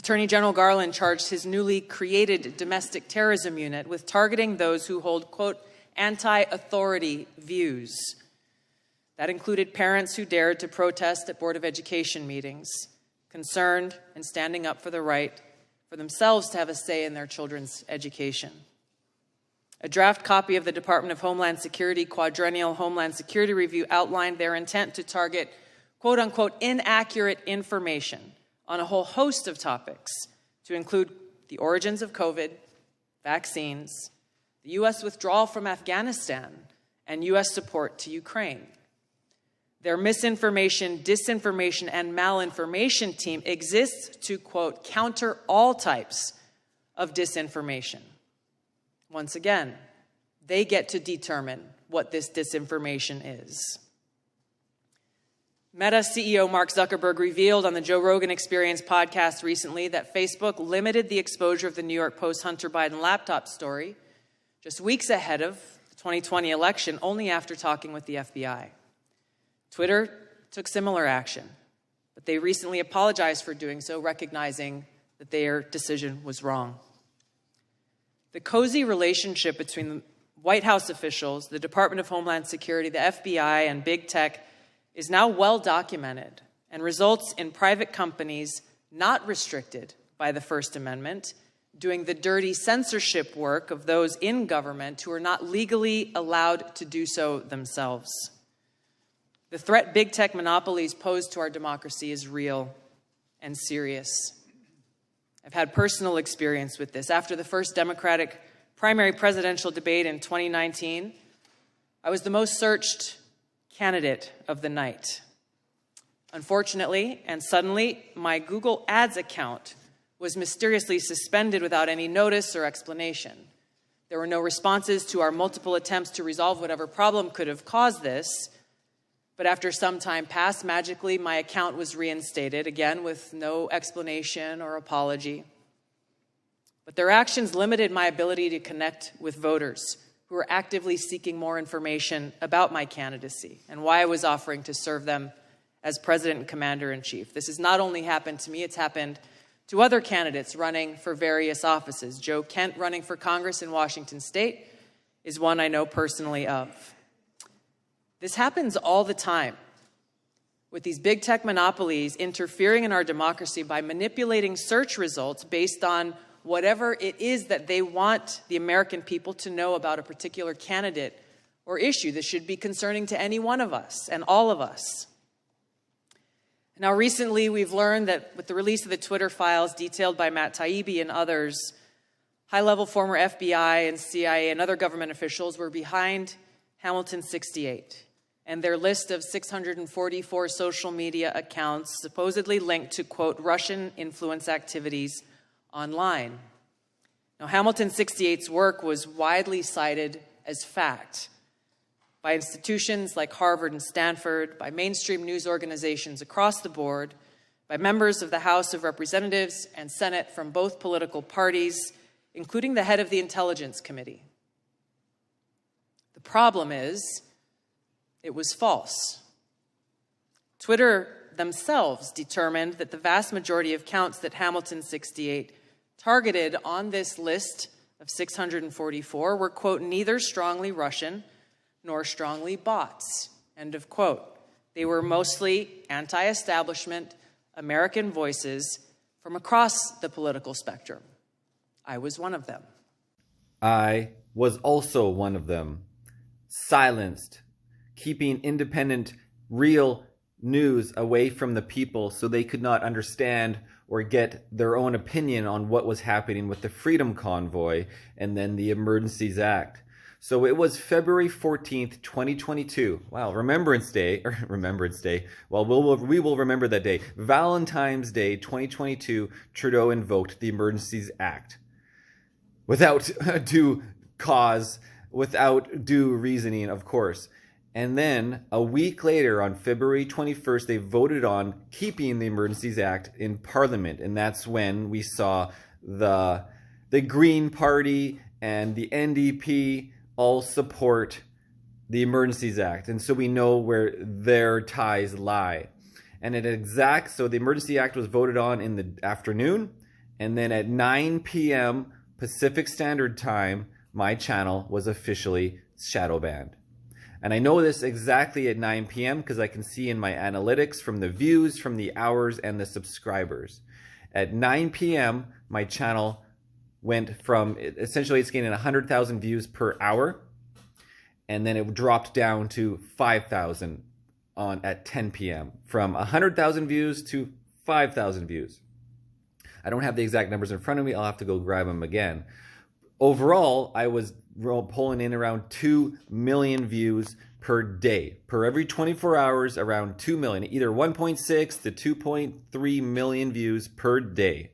Attorney General Garland charged his newly created domestic terrorism unit with targeting those who hold, quote, anti-authority views. That included parents who dared to protest at Board of Education meetings, concerned and standing up for the right for themselves to have a say in their children's education. A draft copy of the Department of Homeland Security Quadrennial Homeland Security Review outlined their intent to target, quote unquote, inaccurate information on a whole host of topics, to include the origins of COVID, vaccines, the U.S. withdrawal from Afghanistan, and U.S. support to Ukraine. Their misinformation, disinformation, and malinformation team exists to, quote, counter all types of disinformation. Once again, they get to determine what this disinformation is. Meta CEO Mark Zuckerberg revealed on the Joe Rogan Experience podcast recently that Facebook limited the exposure of the New York Post Hunter Biden laptop story just weeks ahead of the 2020 election, only after talking with the FBI. Twitter took similar action, but they recently apologized for doing so, recognizing that their decision was wrong. The cozy relationship between the White House officials, the Department of Homeland Security, the FBI, and BigTech is now well documented and results in private companies not restricted by the First Amendment doing the dirty censorship work of those in government who are not legally allowed to do so themselves. The threat big tech monopolies pose to our democracy is real and serious. I've had personal experience with this. After the first Democratic primary presidential debate in 2019, I was the most searched candidate of the night. Unfortunately and suddenly, my Google Ads account was mysteriously suspended without any notice or explanation. There were no responses to our multiple attempts to resolve whatever problem could have caused this. But after some time passed, magically, my account was reinstated, again with no explanation or apology. But their actions limited my ability to connect with voters who were actively seeking more information about my candidacy and why I was offering to serve them as President and Commander-in-Chief. This has not only happened to me, it's happened to other candidates running for various offices. Joe Kent, running for Congress in Washington State, is one I know personally of. This happens all the time, with these big tech monopolies interfering in our democracy by manipulating search results based on whatever it is that they want the American people to know about a particular candidate or issue that should be concerning to any one of us and all of us. Now, recently, we've learned that with the release of the Twitter files detailed by Matt Taibbi and others, high-level former FBI and CIA and other government officials were behind Hamilton 68 and their list of 644 social media accounts supposedly linked to, quote, Russian influence activities online. Now, Hamilton 68's work was widely cited as fact by institutions like Harvard and Stanford, by mainstream news organizations across the board, by members of the House of Representatives and Senate from both political parties, including the head of the Intelligence Committee. The problem is, it was false. Twitter themselves determined that the vast majority of accounts that Hamilton 68 targeted on this list of 644 were, quote, neither strongly Russian nor strongly bots, end of quote. They were mostly anti-establishment American voices from across the political spectrum. I was one of them. I was also one of them. Silenced, keeping independent, real news away from the people so they could not understand or get their own opinion on what was happening with the Freedom Convoy and then the Emergencies Act. So it was February 14th, 2022. Wow, Remembrance Day. Well, we will remember that day. Valentine's Day, 2022, Trudeau invoked the Emergencies Act. Without due cause, without due reasoning, of course. And then a week later, on February 21st, they voted on keeping the Emergencies Act in Parliament. And that's when we saw the Green Party and the NDP all support the Emergencies Act. And so we know where their ties lie. And so the Emergency Act was voted on in the afternoon. And then at 9 p.m. Pacific Standard Time, my channel was officially shadow banned. And I know this exactly at 9 p.m. because I can see in my analytics from the views, from the hours, and the subscribers. At 9 p.m., my channel went from, essentially it's getting 100,000 views per hour, and then it dropped down to 5,000 at 10 p.m. from 100,000 views to 5,000 views. I don't have the exact numbers in front of me. I'll have to go grab them again. Overall, I was pulling in around 2 million views per day. Per every 24 hours, around 2 million, either 1.6 to 2.3 million views per day.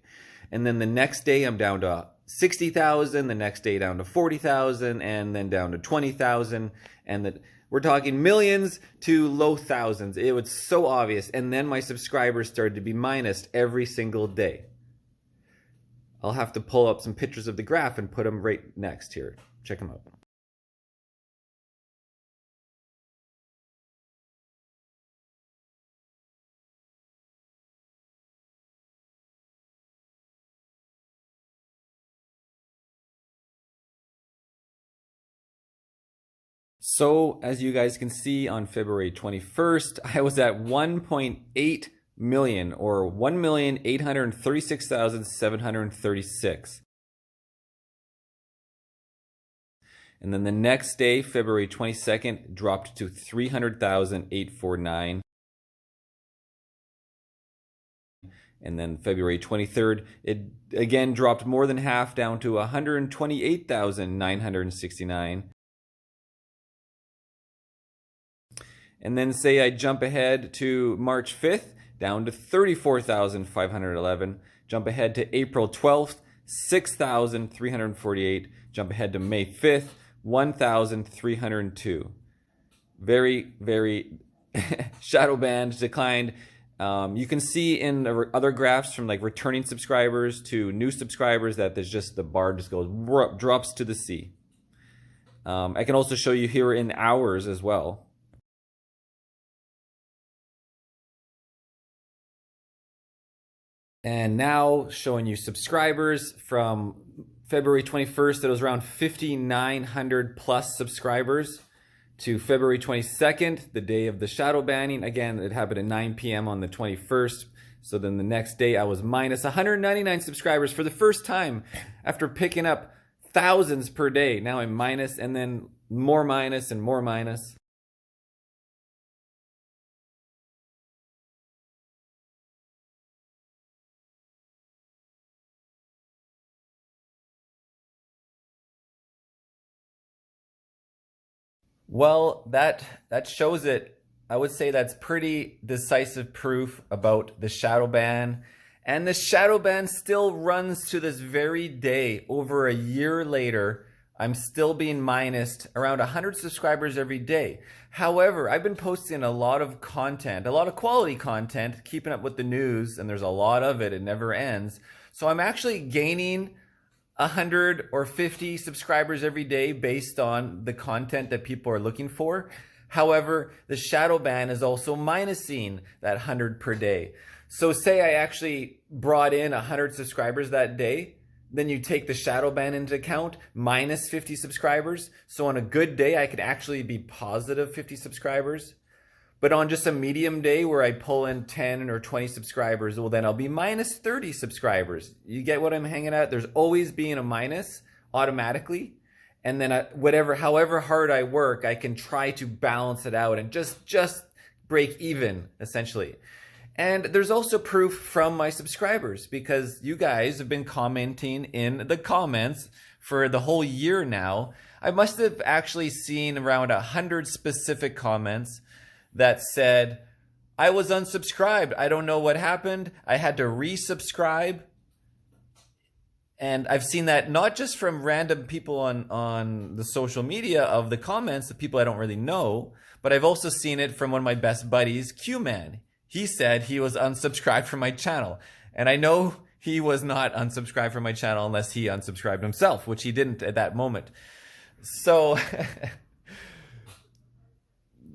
And then the next day, I'm down to 60,000, the next day down to 40,000, and then down to 20,000. And we're talking millions to low thousands. It was so obvious. And then my subscribers started to be minused every single day. I'll have to pull up some pictures of the graph and put them right next here. Check them out. So, as you guys can see, on February 21st, I was at 1.8 million, or 1,836,736. And then the next day, February 22nd, dropped to 300,849. And then February 23rd, it again dropped more than half down to 128,969. And then say I jump ahead to March 5th, down to 34,511. Jump ahead to April 12th, 6,348. Jump ahead to May 5th, 1,302. Very, very shadow banned, declined. You can see in the other graphs from like returning subscribers to new subscribers that there's just the bar just goes drops to the sea. I can also show you here in hours as well. And now showing you subscribers from February 21st, it was around 5,900 plus subscribers, to February 22nd, the day of the shadow banning. Again, it happened at 9 p.m. on the 21st. So then the next day I was minus 199 subscribers for the first time after picking up thousands per day. Now I'm minus, and then more minus and more minus. Well, that shows it. I would say that's pretty decisive proof about the shadow ban. And the shadow ban still runs to this very day. Over a year later, I'm still being minused around 100 subscribers every day. However, I've been posting a lot of content, a lot of quality content, keeping up with the news, and there's a lot of it. It never ends. So I'm actually gaining 100 or 50 subscribers every day based on the content that people are looking for. However, the shadow ban is also minusing that 100 per day. So say I actually brought in 100 subscribers that day, then you take the shadow ban into account, minus 50 subscribers. So on a good day, I could actually be positive 50 subscribers. But on just a medium day where I pull in 10 or 20 subscribers, well, then I'll be minus 30 subscribers. You get what I'm hanging at? There's always being a minus automatically. And then however hard I work, I can try to balance it out and just break even, essentially. And there's also proof from my subscribers, because you guys have been commenting in the comments for the whole year now. I must have actually seen around 100 specific comments that said, I was unsubscribed. I don't know what happened. I had to resubscribe. And I've seen that not just from random people on the social media of the comments, the people I don't really know, but I've also seen it from one of my best buddies, Q-Man. He said he was unsubscribed from my channel. And I know he was not unsubscribed from my channel unless he unsubscribed himself, which he didn't at that moment. So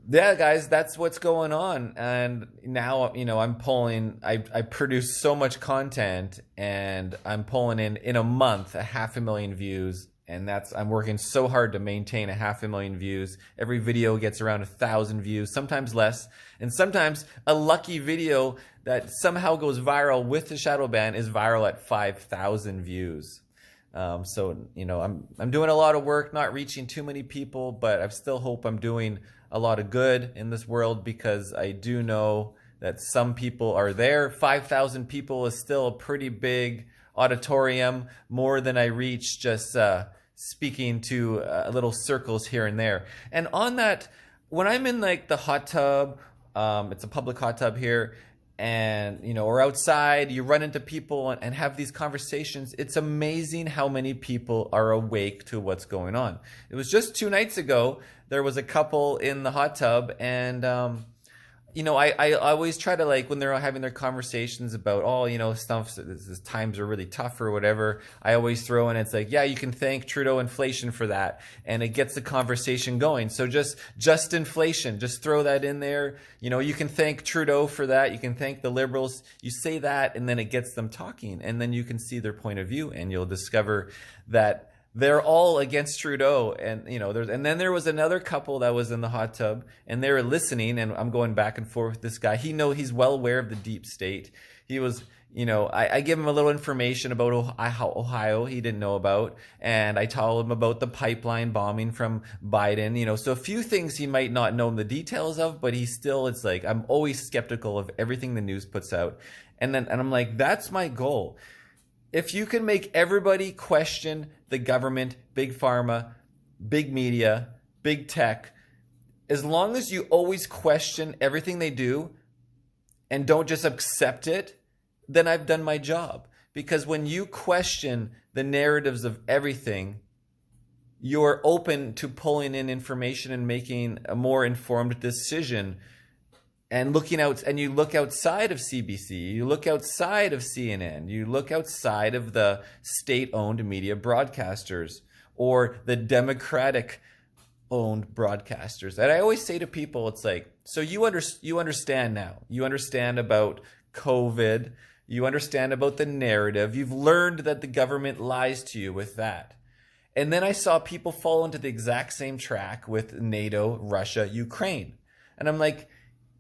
yeah, guys, that's what's going on. And now, I'm pulling, I produce so much content, and I'm pulling in a month, 500,000 views. And I'm working so hard to maintain 500,000 views. Every video gets around 1,000 views, sometimes less. And sometimes a lucky video that somehow goes viral with the shadow ban is viral at 5,000 views. So, I'm doing a lot of work, not reaching too many people, but I still hope I'm doing a lot of good in this world, because I do know that some people are there. 5,000 people is still a pretty big auditorium, more than I reach just speaking to little circles here and there. And on that, when I'm in like the hot tub, it's a public hot tub here, and or outside, you run into people and have these conversations. It's amazing how many people are awake to what's going on. It was just 2 nights ago, there was a couple in the hot tub, and I always try to, like, when they're having their conversations about, stuff, times are really tough or whatever, I always throw in, it's like, yeah, you can thank Trudeau inflation for that. And it gets the conversation going. So just inflation, just throw that in there. You can thank Trudeau for that. You can thank the Liberals. You say that, and then it gets them talking. And then you can see their point of view, and you'll discover that they're all against Trudeau. And and then there was another couple that was in the hot tub, and they were listening, and I'm going back and forth with this guy. He's well aware of the deep state. He was, I give him a little information about Ohio he didn't know about, and I told him about the pipeline bombing from Biden, so a few things he might not know the details of, but it's like, I'm always skeptical of everything the news puts out. And I'm like, that's my goal. If you can make everybody question the government, big pharma, big media, big tech, as long as you always question everything they do and don't just accept it, then I've done my job. Because when you question the narratives of everything, you're open to pulling in information and making a more informed decision. And you look outside of CBC, you look outside of CNN, you look outside of the state-owned media broadcasters or the Democratic-owned broadcasters. And I always say to people, it's like, so you understand now. You understand about COVID. You understand about the narrative. You've learned that the government lies to you with that. And then I saw people fall into the exact same track with NATO, Russia, Ukraine. And I'm like,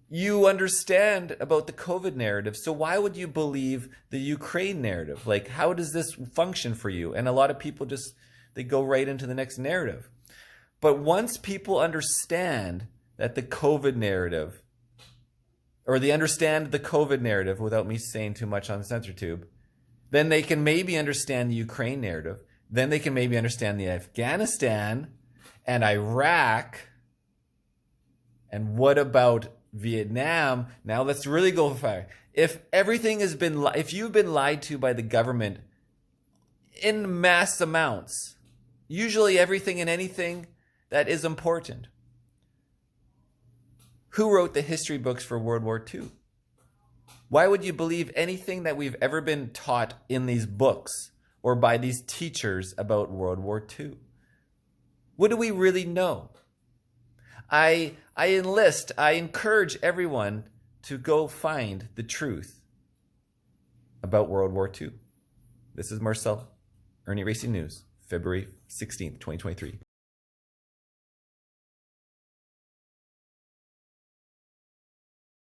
you understand about the COVID narrative, so why would you believe the Ukraine narrative? Like, how does this function for you? And a lot of people they go right into the next narrative. But once people understand that the COVID narrative, or they understand the COVID narrative without me saying too much on CensorTube, then they can maybe understand the Ukraine narrative. Then they can maybe understand the Afghanistan and Iraq. And what about Vietnam? Now let's really go far. If you've been lied to by the government in mass amounts, usually everything and anything that is important. Who wrote the history books for World War II? Why would you believe anything that we've ever been taught in these books or by these teachers about World War II? What do we really know? I encourage everyone to go find the truth about World War II. This is Marcel, Irnie Racing News, February 16th, 2023.